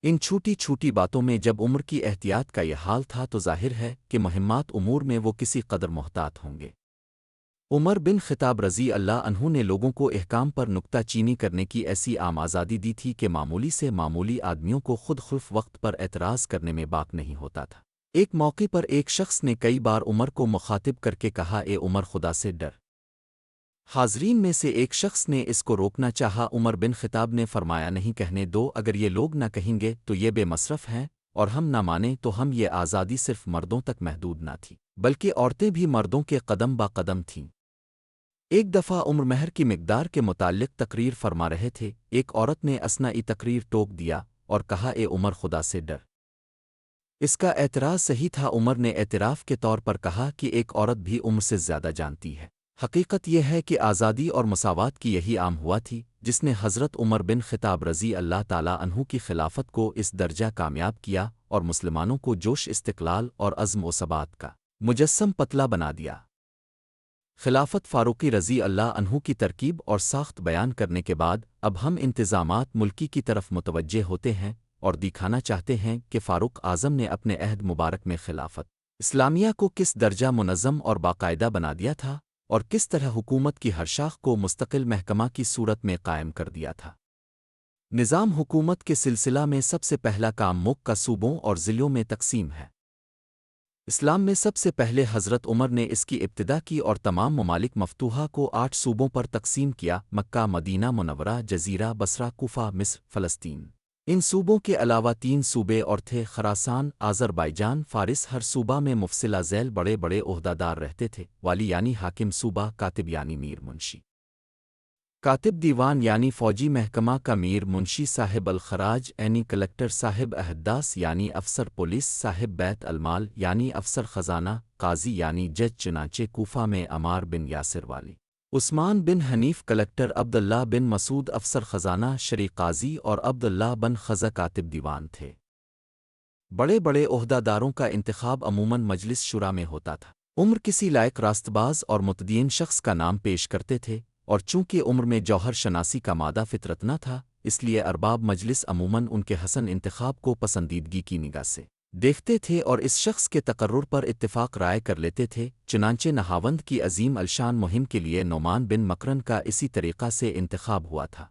ان چھوٹی چھوٹی باتوں میں جب عمر کی احتیاط کا یہ حال تھا تو ظاہر ہے کہ مہمات امور میں وہ کسی قدر محتاط ہوں گے۔ عمر بن خطاب رضی اللہ عنہ نے لوگوں کو احکام پر نکتہ چینی کرنے کی ایسی عام آزادی دی تھی کہ معمولی سے معمولی آدمیوں کو خود خرف وقت پر اعتراض کرنے میں باک نہیں ہوتا تھا۔ ایک موقع پر ایک شخص نے کئی بار عمر کو مخاطب کر کے کہا، اے عمر، خدا سے ڈر۔ حاضرین میں سے ایک شخص نے اس کو روکنا چاہا۔ عمر بن خطاب نے فرمایا، نہیں کہنے دو، اگر یہ لوگ نہ کہیں گے تو یہ بے مصرف ہیں، اور ہم نہ مانیں تو ہم یہ آزادی صرف مردوں تک محدود نہ تھی بلکہ عورتیں بھی مردوں کے قدم با قدم تھیں۔ ایک دفعہ عمر مہر کی مقدار کے متعلق تقریر فرما رہے تھے، ایک عورت نے اثناء تقریر ٹوک دیا اور کہا، اے عمر، خدا سے ڈر۔ اس کا اعتراض صحیح تھا۔ عمر نے اعتراف کے طور پر کہا کہ ایک عورت بھی عمر سے زیادہ جانتی ہے۔ حقیقت یہ ہے کہ آزادی اور مساوات کی یہی عام ہوا تھی جس نے حضرت عمر بن خطاب رضی اللہ تعالیٰ عنہ کی خلافت کو اس درجہ کامیاب کیا اور مسلمانوں کو جوش، استقلال اور عزم و ثبات کا مجسم پتلا بنا دیا۔ خلافت فاروقی رضی اللہ عنہ کی ترکیب اور ساخت بیان کرنے کے بعد اب ہم انتظامات ملکی کی طرف متوجہ ہوتے ہیں اور دکھانا چاہتے ہیں کہ فاروق اعظم نے اپنے عہد مبارک میں خلافت اسلامیہ کو کس درجہ منظم اور باقاعدہ بنا دیا تھا اور کس طرح حکومت کی ہر شاخ کو مستقل محکمہ کی صورت میں قائم کر دیا تھا۔ نظام حکومت کے سلسلہ میں سب سے پہلا کام ملک کا صوبوں اور ضلعوں میں تقسیم ہے۔ اسلام میں سب سے پہلے حضرت عمر نے اس کی ابتدا کی اور تمام ممالک مفتوحہ کو 8 صوبوں پر تقسیم کیا: مکہ، مدینہ منورہ، جزیرہ، بصرہ، کوفہ، مصر، فلسطین۔ ان صوبوں کے علاوہ 3 صوبے اور تھے: خراسان، آذربائیجان، فارس۔ ہر صوبہ میں مفصلہ ذیل بڑے بڑے عہدہ دار رہتے تھے: والی یعنی حاکم صوبہ، کاتب یعنی میر منشی، کاتب دیوان یعنی فوجی محکمہ کا میر منشی، صاحب الخراج یعنی کلکٹر، صاحب احداث یعنی افسر پولیس، صاحب بیت المال یعنی افسر خزانہ، قاضی یعنی جج۔ چنانچہ کوفہ میں عمار بن یاسر والی، عثمان بن حنیف کلکٹر، عبداللہ بن مسعود افسر خزانہ شرع قاضی اور عبداللہ بن خزہ کاتب دیوان تھے۔ بڑے بڑے عہدہ داروں کا انتخاب عموماً مجلس شورا میں ہوتا تھا۔ عمر کسی لائق راست باز اور متدین شخص کا نام پیش کرتے تھے، اور چونکہ عمر میں جوہر شناسی کا مادہ فطرت نہ تھا، اس لیے ارباب مجلس عموماً ان کے حسن انتخاب کو پسندیدگی کی نگاہ سے دیکھتے تھے اور اس شخص کے تقرر پر اتفاق رائے کر لیتے تھے۔ چنانچہ نہاوند کی عظیم الشان مہم کے لیے نعمان بن مکرن کا اسی طریقہ سے انتخاب ہوا تھا۔